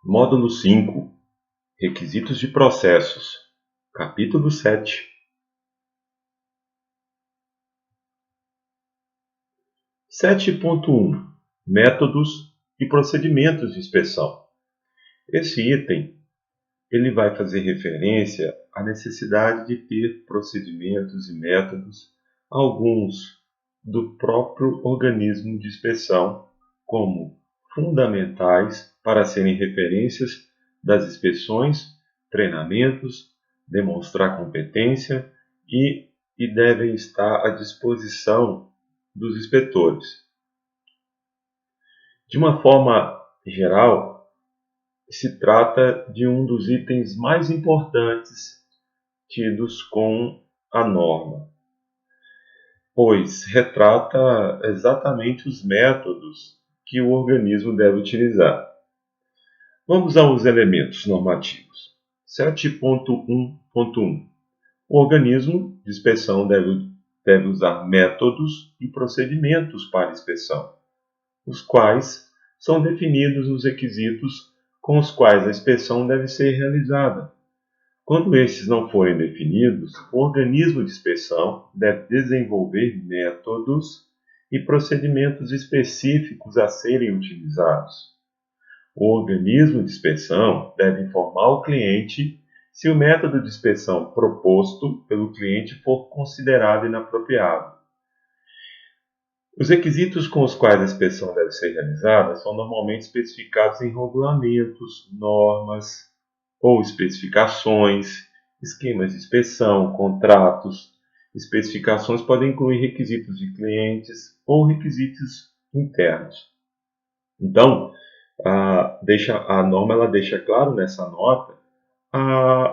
Módulo 5. Requisitos de processos. Capítulo 7. 7.1. Métodos e procedimentos de inspeção. Esse item ele vai fazer referência à necessidade de ter procedimentos e métodos, alguns do próprio organismo de inspeção, como fundamentais para serem referências das inspeções, treinamentos, demonstrar competência e devem estar à disposição dos inspetores. De uma forma geral, se trata de um dos itens mais importantes tidos com a norma, pois retrata exatamente os métodos que o organismo deve utilizar. Vamos aos elementos normativos. 7.1.1. O organismo de inspeção deve usar métodos e procedimentos para inspeção, os quais são definidos nos requisitos com os quais a inspeção deve ser realizada. Quando estes não forem definidos, o organismo de inspeção deve desenvolver métodos e procedimentos específicos a serem utilizados. O organismo de inspeção deve informar o cliente se o método de inspeção proposto pelo cliente for considerado inapropriado. Os requisitos com os quais a inspeção deve ser realizada são normalmente especificados em regulamentos, normas ou especificações, esquemas de inspeção, contratos. Especificações podem incluir requisitos de clientes ou requisitos internos. Então, a norma ela deixa claro nessa nota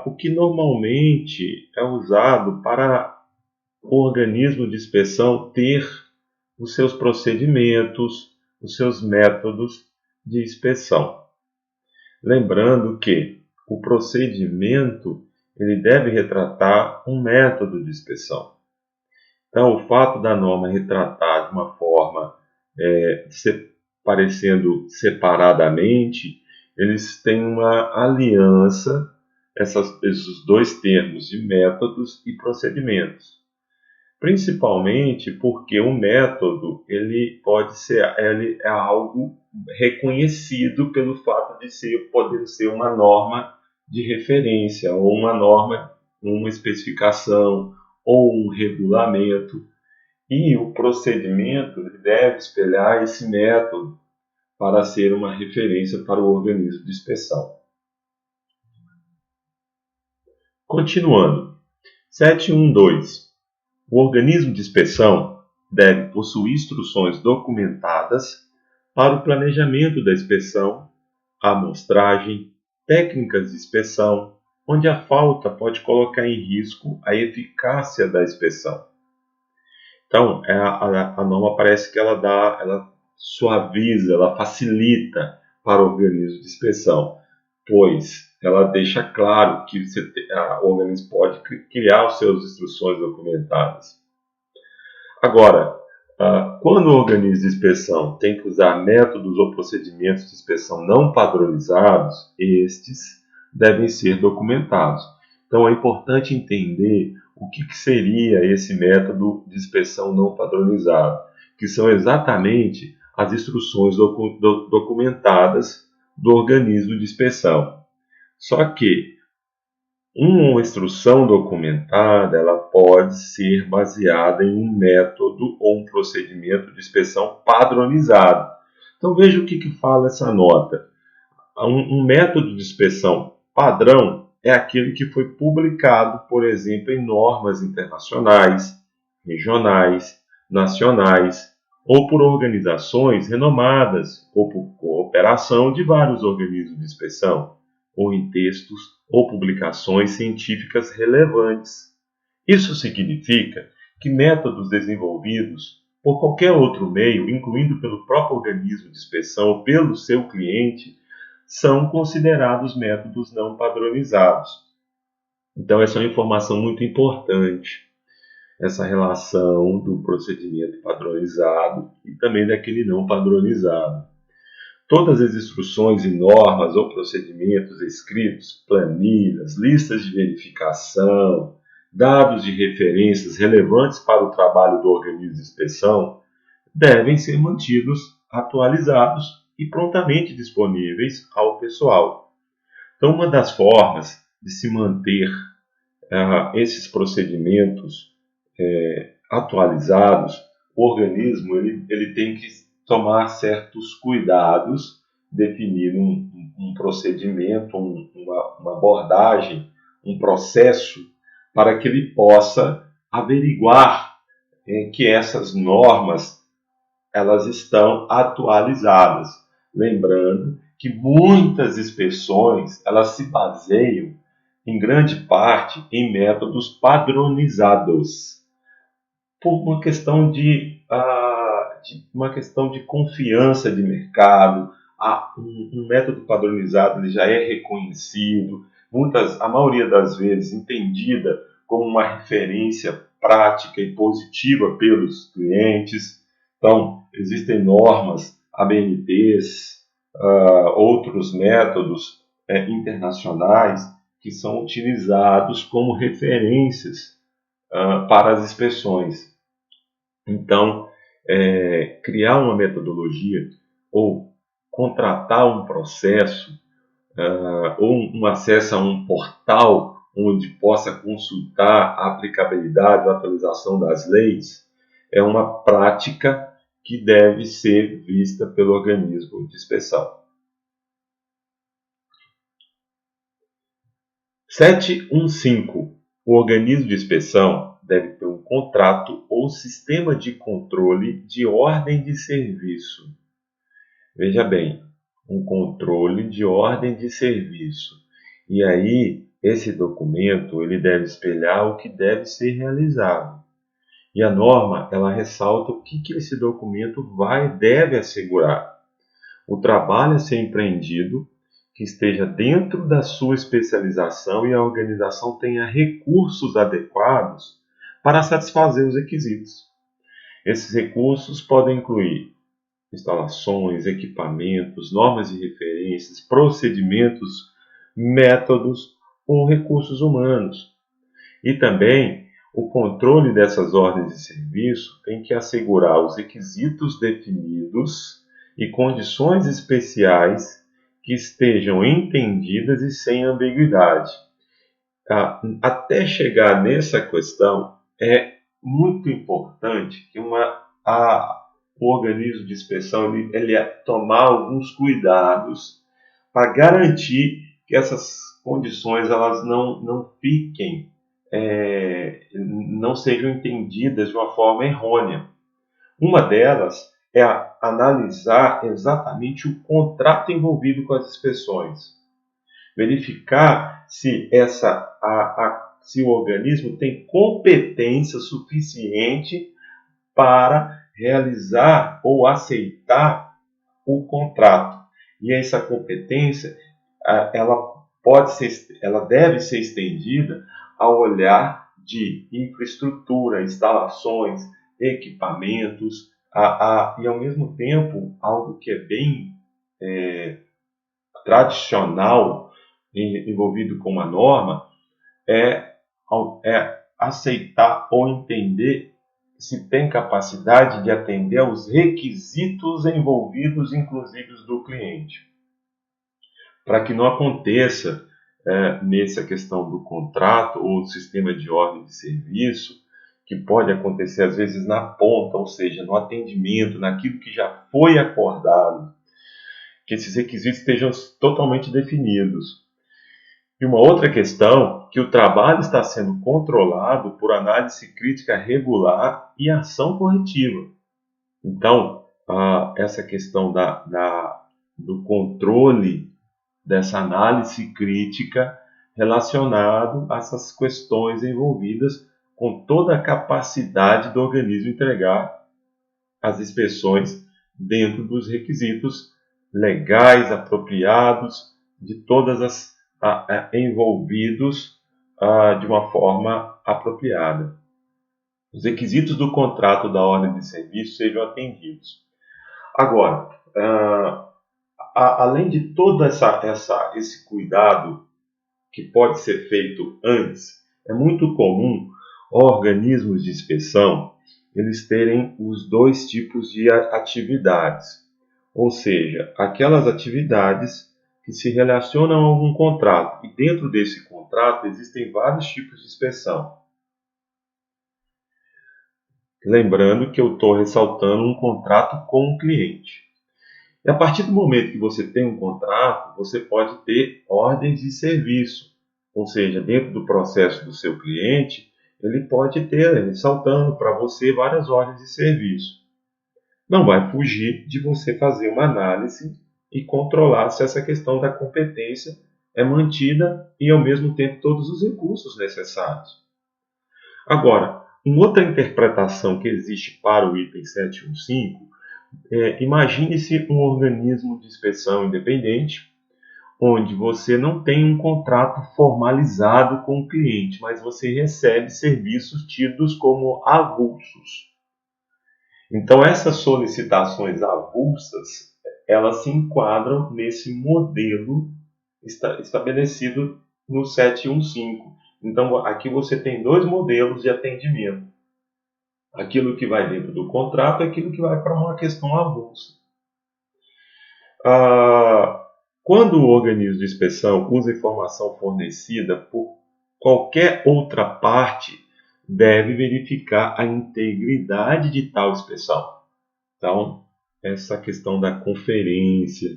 o que normalmente é usado para o organismo de inspeção ter os seus procedimentos, os seus métodos de inspeção. Lembrando que o procedimento ele deve retratar um método de inspeção. Então, o fato da norma retratar de uma forma parecendo separadamente, eles têm uma aliança, esses dois termos de métodos e procedimentos. Principalmente porque o método ele é algo reconhecido pelo fato de poder ser uma norma de referência, ou uma norma, uma especificação, ou um regulamento. E o procedimento deve espelhar esse método para ser uma referência para o organismo de inspeção. Continuando. 7.1.2. O organismo de inspeção deve possuir instruções documentadas para o planejamento da inspeção, a amostragem, técnicas de inspeção, onde a falta pode colocar em risco a eficácia da inspeção. Então, a norma parece que ela suaviza, ela facilita para o organismo de inspeção, pois ela deixa claro que o organismo pode criar as suas instruções documentadas. Agora, quando o organismo de inspeção tem que usar métodos ou procedimentos de inspeção não padronizados, estes devem ser documentados. Então, é importante entender o que seria esse método de inspeção não padronizado, que são exatamente as instruções documentadas do organismo de inspeção. Só que uma instrução documentada ela pode ser baseada em um método ou um procedimento de inspeção padronizado. Então veja o que fala essa nota. Um método de inspeção padrão é aquele que foi publicado, por exemplo, em normas internacionais, regionais, nacionais, ou por organizações renomadas, ou por cooperação de vários organismos de inspeção, ou em textos ou publicações científicas relevantes. Isso significa que métodos desenvolvidos por qualquer outro meio, incluindo pelo próprio organismo de inspeção ou pelo seu cliente, são considerados métodos não padronizados. Então, essa é uma informação muito importante, essa relação do procedimento padronizado e também daquele não padronizado. Todas as instruções e normas ou procedimentos escritos, planilhas, listas de verificação, dados de referências relevantes para o trabalho do organismo de inspeção devem ser mantidos atualizados e prontamente disponíveis ao pessoal. Então, uma das formas de se manter esses procedimentos atualizados, o organismo ele tem que tomar certos cuidados, definir um procedimento, uma abordagem, um processo, para que ele possa averiguar que essas normas elas estão atualizadas. Lembrando que muitas inspeções elas se baseiam, em grande parte, em métodos padronizados, por uma questão de confiança de mercado. Um método padronizado ele já é reconhecido, a maioria das vezes entendida como uma referência prática e positiva pelos clientes. Então, existem normas, ABNTs, outros métodos internacionais que são utilizados como referências para as inspeções. Então, criar uma metodologia ou contratar um processo ou um acesso a um portal onde possa consultar a aplicabilidade ou atualização das leis é uma prática que deve ser vista pelo organismo de inspeção. 715. O organismo de inspeção deve ter um contrato ou sistema de controle de ordem de serviço. Veja bem, um controle de ordem de serviço. E aí, esse documento ele deve espelhar o que deve ser realizado. E a norma, ela ressalta o que esse documento deve assegurar. O trabalho a ser empreendido, que esteja dentro da sua especialização e a organização tenha recursos adequados para satisfazer os requisitos. Esses recursos podem incluir instalações, equipamentos, normas de referências, procedimentos, métodos ou recursos humanos. E também o controle dessas ordens de serviço tem que assegurar os requisitos definidos e condições especiais que estejam entendidas e sem ambiguidade. Até chegar nessa questão, é muito importante que o organismo de inspeção ele tomar alguns cuidados para garantir que essas condições elas não fiquem, não sejam entendidas de uma forma errônea. Uma delas é analisar exatamente o contrato envolvido com as inspeções. Verificar se o organismo tem competência suficiente para realizar ou aceitar o contrato. E essa competência ela deve ser estendida ao olhar de infraestrutura, instalações, equipamentos, e ao mesmo tempo algo que é bem tradicional envolvido com uma norma é aceitar ou entender se tem capacidade de atender aos requisitos envolvidos, inclusive do cliente. Para que não aconteça nessa questão do contrato ou do sistema de ordem de serviço, que pode acontecer às vezes na ponta, ou seja, no atendimento, naquilo que já foi acordado, que esses requisitos estejam totalmente definidos. E uma outra questão, que o trabalho está sendo controlado por análise crítica regular e ação corretiva. Então, essa questão do controle dessa análise crítica relacionado a essas questões envolvidas com toda a capacidade do organismo entregar as inspeções dentro dos requisitos legais, apropriados, de todas as envolvidos de uma forma apropriada. Os requisitos do contrato da ordem de serviço sejam atendidos. Agora, além de todo esse cuidado que pode ser feito antes, é muito comum organismos de inspeção eles terem os dois tipos de atividades, ou seja, aquelas atividades que se relacionam a algum contrato, e dentro desse contrato existem vários tipos de inspeção. Lembrando que eu estou ressaltando um contrato com o cliente. E a partir do momento que você tem um contrato, você pode ter ordens de serviço. Ou seja, dentro do processo do seu cliente, ele pode ter, ressaltando para você várias ordens de serviço. Não vai fugir de você fazer uma análise e controlar se essa questão da competência é mantida e, ao mesmo tempo, todos os recursos necessários. Agora, uma outra interpretação que existe para o item 715 imagine-se um organismo de inspeção independente, onde você não tem um contrato formalizado com o cliente, mas você recebe serviços tidos como avulsos. Então, essas solicitações avulsas, elas se enquadram nesse modelo estabelecido no 715. Então, aqui você tem dois modelos de atendimento. Aquilo que vai dentro do contrato e aquilo que vai para uma questão avulsa. Quando o organismo de inspeção usa informação fornecida por qualquer outra parte, deve verificar a integridade de tal inspeção. Então, essa questão da conferência,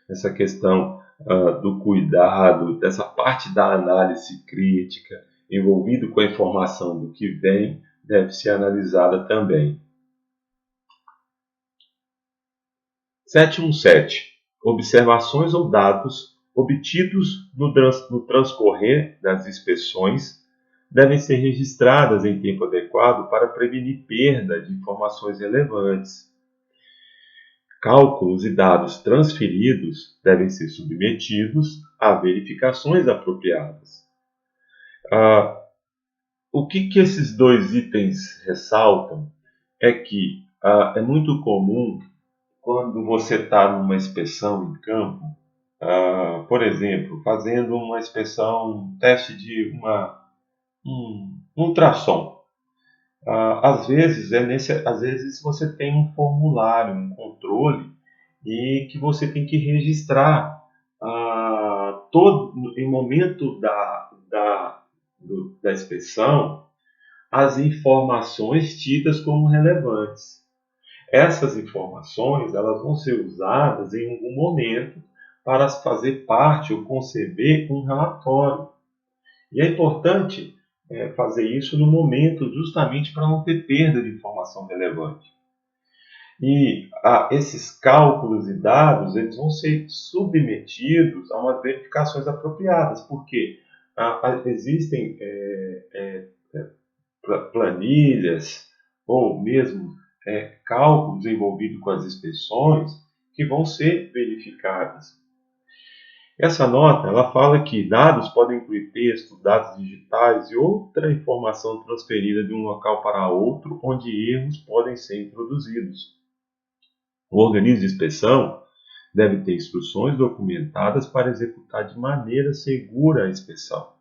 essa questão do cuidado, dessa parte da análise crítica, envolvido com a informação do que vem, deve ser analisada também. 717. Observações ou dados obtidos no transcorrer das inspeções devem ser registradas em tempo adequado para prevenir perda de informações relevantes. Cálculos e dados transferidos devem ser submetidos a verificações apropriadas. O que esses dois itens ressaltam é que é muito comum quando você está numa inspeção em campo, por exemplo, fazendo uma inspeção, um teste de um ultrassom. Às vezes você tem um formulário, um controle, e que você tem que registrar em momento da inspeção as informações tidas como relevantes. Essas informações elas vão ser usadas em algum momento para fazer parte ou conceber um relatório. E é importante fazer isso no momento justamente para não ter perda de informação relevante. E esses cálculos e dados eles vão ser submetidos a umas verificações apropriadas, porque existem planilhas ou mesmo cálculos envolvidos com as inspeções que vão ser verificadas. Essa nota ela fala que dados podem incluir texto, dados digitais e outra informação transferida de um local para outro, onde erros podem ser introduzidos. O organismo de inspeção deve ter instruções documentadas para executar de maneira segura a inspeção.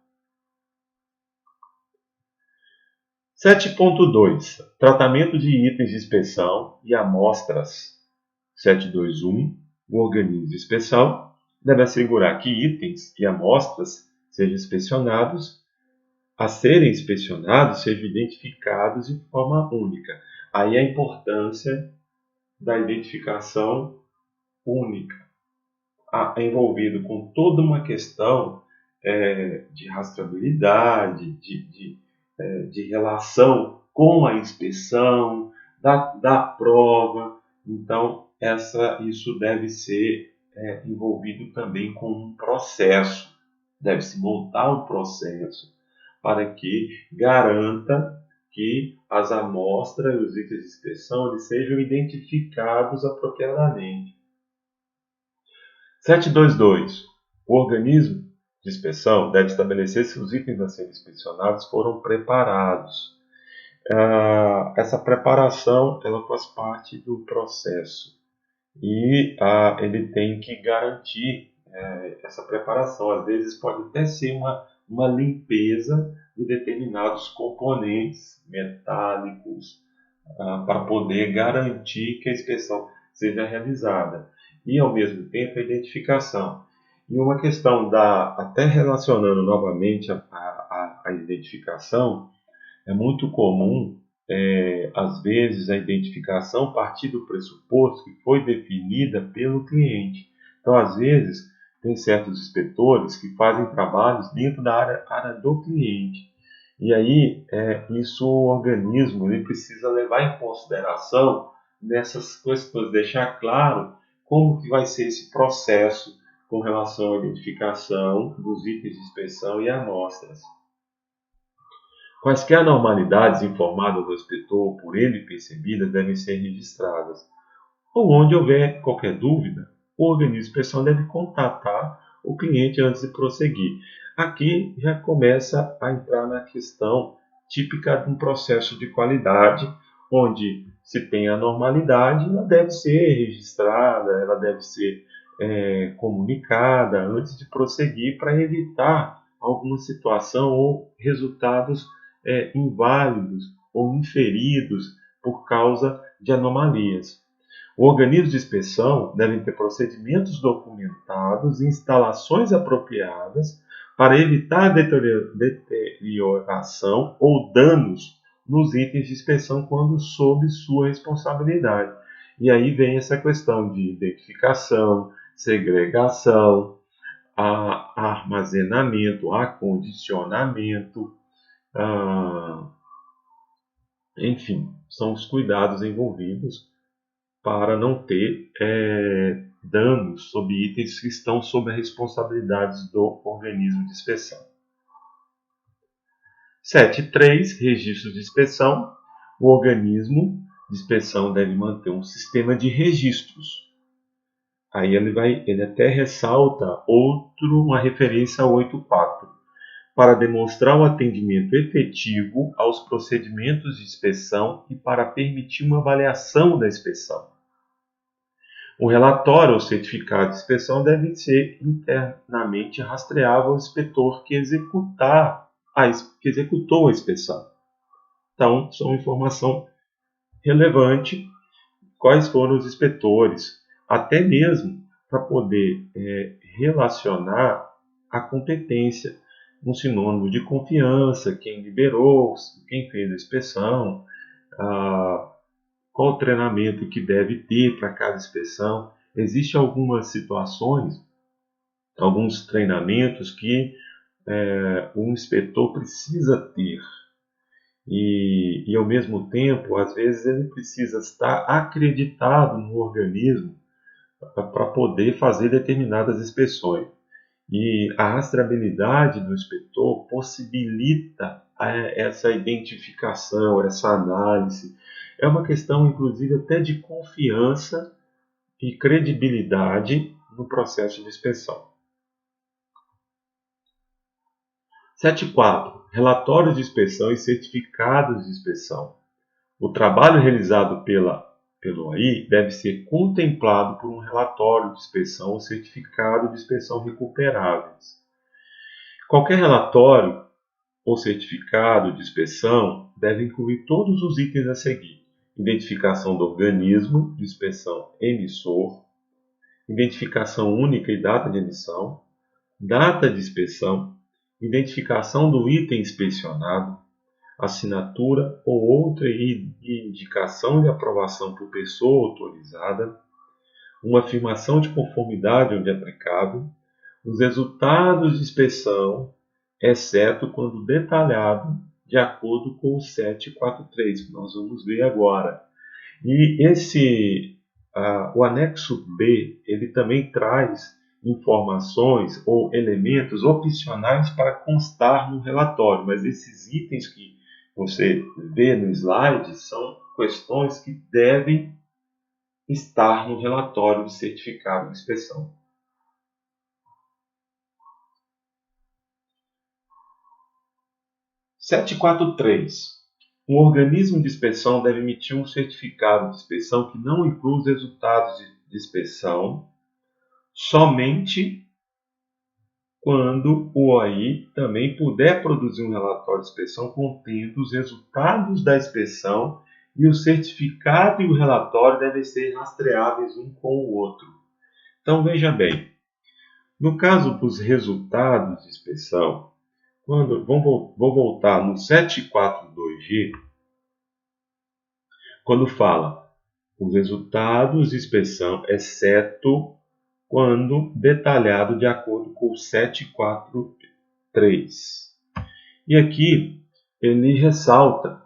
7.2. Tratamento de itens de inspeção e amostras. 721. O organismo de inspeção deve assegurar que itens e amostras sejam inspecionados, a serem inspecionados sejam identificados de forma única. Aí a importância da identificação única, envolvido com toda uma questão de rastreabilidade, de relação com a inspeção, da prova. Então, isso deve ser envolvido também com um processo. Deve-se montar um processo para que garanta que as amostras e os itens de inspeção eles sejam identificados apropriadamente. 722. O organismo de inspeção deve estabelecer se os itens a serem inspecionados foram preparados. Essa preparação ela faz parte do processo. e ele tem que garantir essa preparação. Às vezes pode até ser uma limpeza de determinados componentes metálicos, para poder garantir que a inspeção seja realizada. E, ao mesmo tempo, a identificação. E uma questão até relacionando novamente a identificação, é muito comum, às vezes, a identificação partir do pressuposto que foi definida pelo cliente. Então, às vezes, tem certos inspetores que fazem trabalhos dentro da área do cliente. E aí, isso o organismo ele precisa levar em consideração nessas questões, deixar claro como que vai ser esse processo com relação à identificação dos itens de inspeção e amostras. Quaisquer anormalidades informadas ao inspetor ou por ele percebidas devem ser registradas. Ou onde houver qualquer dúvida, o organismo de inspeção deve contatar o cliente antes de prosseguir. Aqui já começa a entrar na questão típica de um processo de qualidade, onde se tem anormalidade, ela deve ser registrada, ela deve ser comunicada antes de prosseguir para evitar alguma situação ou resultados inválidos ou inferidos por causa de anomalias. Organismos de inspeção devem ter procedimentos documentados e instalações apropriadas para evitar deterioração ou danos nos itens de inspeção quando sob sua responsabilidade. E aí vem essa questão de identificação, segregação, armazenamento, acondicionamento, enfim, são os cuidados envolvidos para não ter danos sobre itens que estão sob a responsabilidade do organismo de inspeção. 7.3. Registro de inspeção. O organismo de inspeção deve manter um sistema de registros. Aí ele até ressalta uma referência ao 8.4, para demonstrar o atendimento efetivo aos procedimentos de inspeção e para permitir uma avaliação da inspeção. O relatório ou certificado de inspeção deve ser internamente rastreável ao inspetor que executou a inspeção. Então, são informação relevante quais foram os inspetores, até mesmo para poder relacionar a competência, um sinônimo de confiança, quem liberou, quem fez a inspeção, qual o treinamento que deve ter para cada inspeção. Existem algumas situações, alguns treinamentos que um inspetor precisa ter. E, ao mesmo tempo, às vezes ele precisa estar acreditado no organismo para poder fazer determinadas inspeções. E a rastreabilidade do inspetor possibilita essa identificação, essa análise. É uma questão, inclusive, até de confiança e credibilidade no processo de inspeção. 7.4. Relatórios de inspeção e certificados de inspeção. O trabalho realizado pelo AI deve ser contemplado por um relatório de inspeção ou certificado de inspeção recuperáveis. Qualquer relatório ou certificado de inspeção deve incluir todos os itens a seguir: identificação do organismo de inspeção emissor, identificação única e data de emissão, data de inspeção, identificação do item inspecionado, assinatura ou outra indicação de aprovação por pessoa autorizada, uma afirmação de conformidade onde aplicável, os resultados de inspeção, exceto quando detalhado de acordo com o 7.4.3, que nós vamos ver agora. E o anexo B, ele também traz informações ou elementos opcionais para constar no relatório, mas esses itens que você vê no slide são questões que devem estar no relatório de certificado de inspeção. 7.4.3. Um organismo de inspeção deve emitir um certificado de inspeção que não inclua os resultados de inspeção somente quando o OAI também puder produzir um relatório de inspeção contendo os resultados da inspeção e o certificado e o relatório devem ser rastreáveis um com o outro. Então, veja bem, no caso dos resultados de inspeção, vou voltar no 742G, quando fala os resultados de inspeção, exceto quando detalhado de acordo com o 743. E aqui ele ressalta,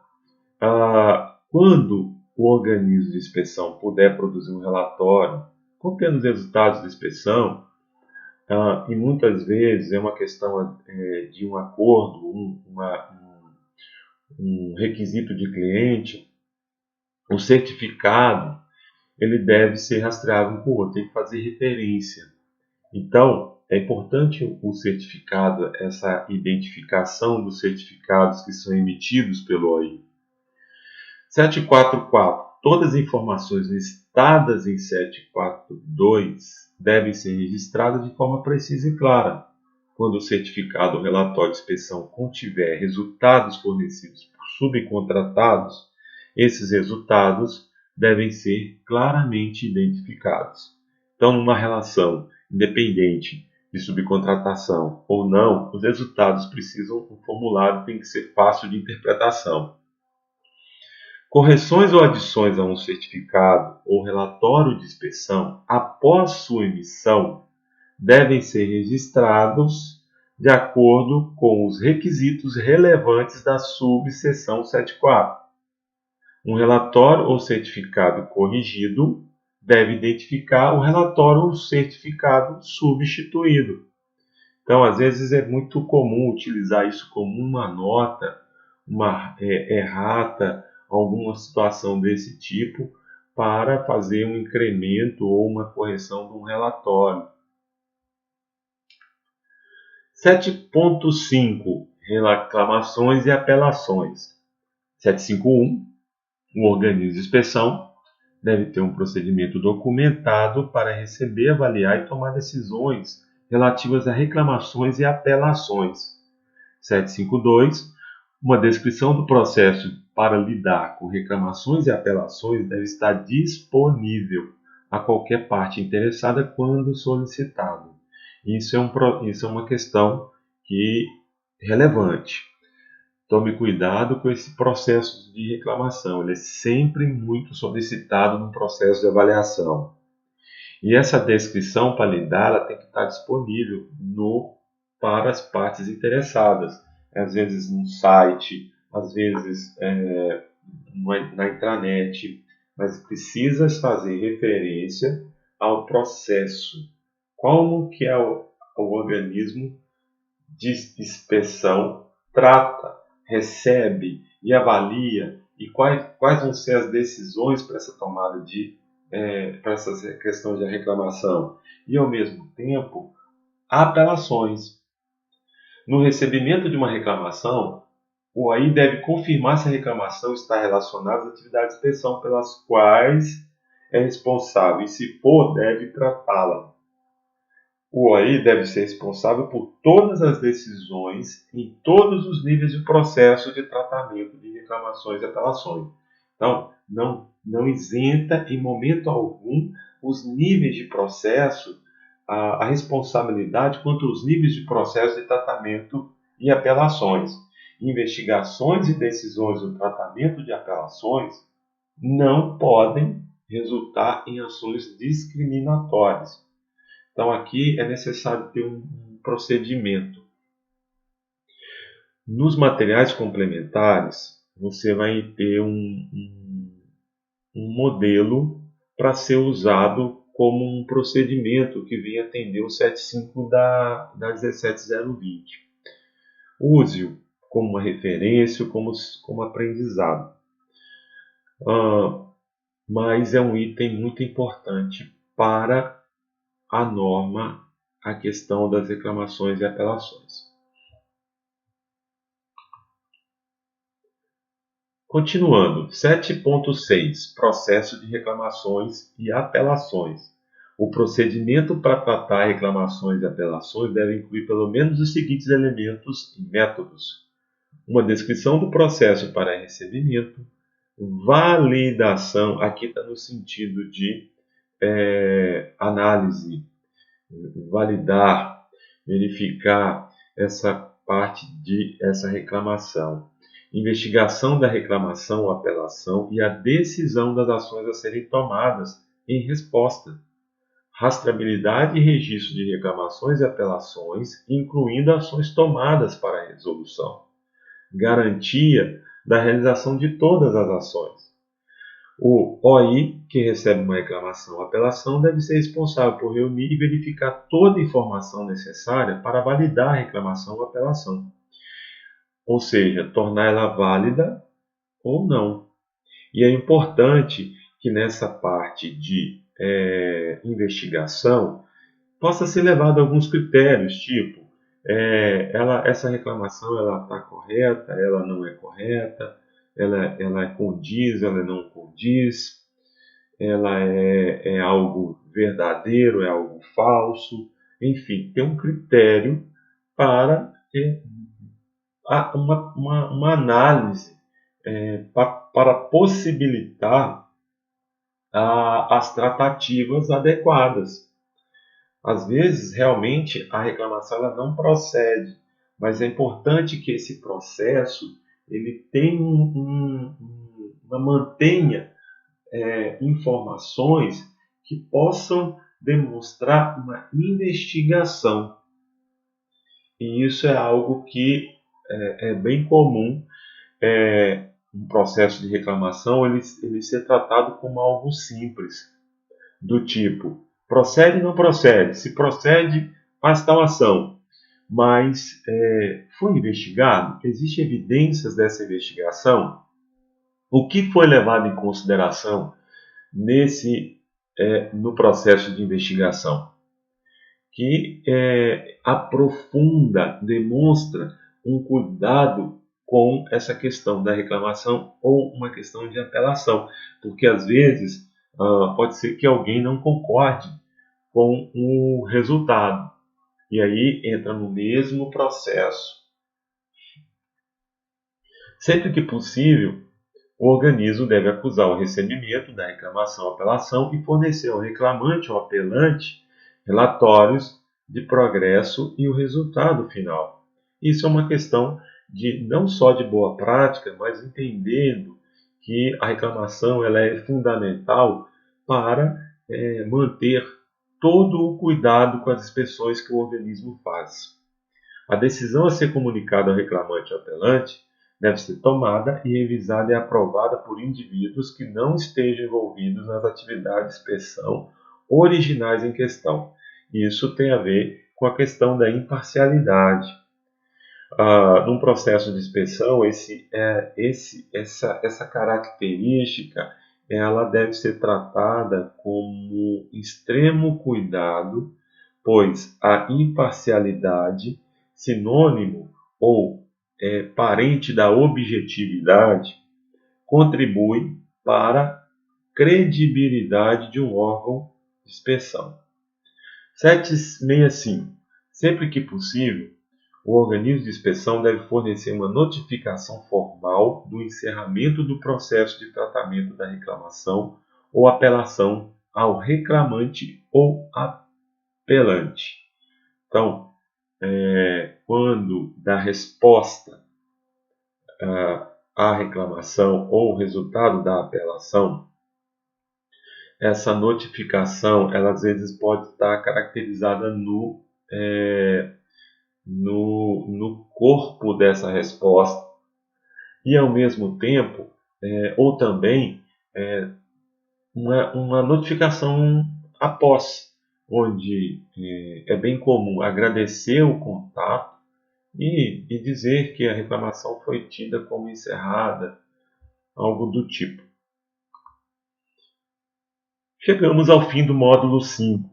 quando o organismo de inspeção puder produzir um relatório contendo os resultados da inspeção, e muitas vezes é uma questão de um acordo, um requisito de cliente, o certificado ele deve ser rastreável um com o outro, tem que fazer referência. Então, é importante o certificado, essa identificação dos certificados que são emitidos pelo OAI. 744. Todas as informações listadas em 742 devem ser registradas de forma precisa e clara. Quando o certificado ou relatório de inspeção contiver resultados fornecidos por subcontratados, esses resultados devem ser claramente identificados. Então, numa relação independente de subcontratação ou não, os resultados o formulário tem que ser fácil de interpretação. Correções ou adições a um certificado ou relatório de inspeção após sua emissão devem ser registrados de acordo com os requisitos relevantes da subseção 74. Um relatório ou certificado corrigido deve identificar o relatório ou certificado substituído. Então, às vezes é muito comum utilizar isso como uma nota, uma errata, alguma situação desse tipo, para fazer um incremento ou uma correção de um relatório. 7.5. Reclamações e apelações. 751. O organismo de inspeção deve ter um procedimento documentado para receber, avaliar e tomar decisões relativas a reclamações e apelações. 752. Uma descrição do processo para lidar com reclamações e apelações deve estar disponível a qualquer parte interessada quando solicitado. Isso é uma questão relevante. Tome cuidado com esse processo de reclamação. Ele é sempre muito solicitado no processo de avaliação. E essa descrição para lidar, ela tem que estar disponível para as partes interessadas. Às vezes no site, às vezes na intranet, mas precisa fazer referência ao processo. Como que o organismo de inspeção trata, recebe e avalia, e quais vão ser as decisões para essa tomada para essa questão de reclamação. E, ao mesmo tempo, apelações. No recebimento de uma reclamação, o OAI deve confirmar se a reclamação está relacionada às atividades de inspeção pelas quais é responsável, e, se for, deve tratá-la. O OAI deve ser responsável por todas as decisões em todos os níveis de processo de tratamento de reclamações e apelações. Então, não isenta em momento algum os níveis de processo, a responsabilidade quanto aos níveis de processo de tratamento e apelações. Investigações e decisões do tratamento de apelações não podem resultar em ações discriminatórias. Então, aqui é necessário ter um procedimento. Nos materiais complementares, você vai ter um modelo para ser usado como um procedimento que vem atender o 75 da 17020. Use-o como uma referência, como aprendizado. Mas é um item muito importante para a norma, a questão das reclamações e apelações. Continuando, 7.6 Processo de reclamações e apelações. O procedimento para tratar reclamações e apelações deve incluir pelo menos os seguintes elementos e métodos: uma descrição do processo para recebimento, validação, aqui está no sentido de análise, validar, verificar essa parte de essa reclamação, investigação da reclamação ou apelação e a decisão das ações a serem tomadas em resposta, rastreabilidade e registro de reclamações e apelações, incluindo ações tomadas para a resolução, garantia da realização de todas as ações. O OI, que recebe uma reclamação ou apelação, deve ser responsável por reunir e verificar toda a informação necessária para validar a reclamação ou apelação, ou seja, tornar ela válida ou não. E é importante que nessa parte de investigação possa ser levado a alguns critérios, tipo, essa reclamação ela está correta, ela não é correta, ela condiz, ela não condiz, ela é algo verdadeiro, é algo falso, enfim, tem um critério para uma análise para possibilitar as tratativas adequadas. Às vezes, realmente, a reclamação ela não procede, mas é importante que esse processo ele mantenha informações que possam demonstrar uma investigação. E isso é algo que é bem comum. Um processo de reclamação ele ser tratado como algo simples, do tipo, procede ou não procede? Se procede, faz tal ação. Mas foi investigado? Existem evidências dessa investigação? O que foi levado em consideração no processo de investigação? Que aprofunda, demonstra um cuidado com essa questão da reclamação ou uma questão de apelação, porque às vezes pode ser que alguém não concorde com o resultado, e aí entra no mesmo processo. Sempre que possível, o organismo deve acusar o recebimento da reclamação ou apelação e fornecer ao reclamante ou apelante relatórios de progresso e o resultado final. Isso é uma questão não só de boa prática, mas entendendo que a reclamação ela é fundamental para manter todo o cuidado com as inspeções que o organismo faz. A decisão a ser comunicada ao reclamante ou apelante deve ser tomada e revisada e aprovada por indivíduos que não estejam envolvidos nas atividades de inspeção originais em questão. Isso tem a ver com a questão da imparcialidade. Num processo de inspeção, essa característica ela deve ser tratada com extremo cuidado, pois a imparcialidade, sinônimo ou parente da objetividade, contribui para a credibilidade de um órgão de inspeção. 765. Sempre que possível, o organismo de inspeção deve fornecer uma notificação formal do encerramento do processo de tratamento da reclamação ou apelação ao reclamante ou apelante. Então, quando dá resposta à reclamação ou resultado da apelação, essa notificação, ela às vezes pode estar caracterizada no corpo dessa resposta e ao mesmo tempo, ou também uma notificação após, onde é bem comum agradecer o contato e dizer que a reclamação foi tida como encerrada, algo do tipo. Chegamos ao fim do módulo 5.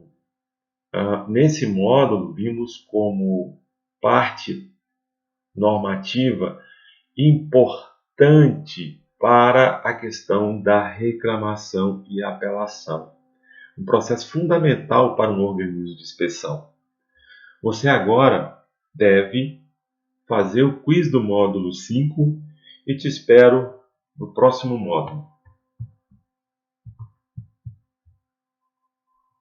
Nesse módulo, vimos como parte normativa importante para a questão da reclamação e apelação. Um processo fundamental para um organismo de inspeção. Você agora deve fazer o quiz do módulo 5 e te espero no próximo módulo.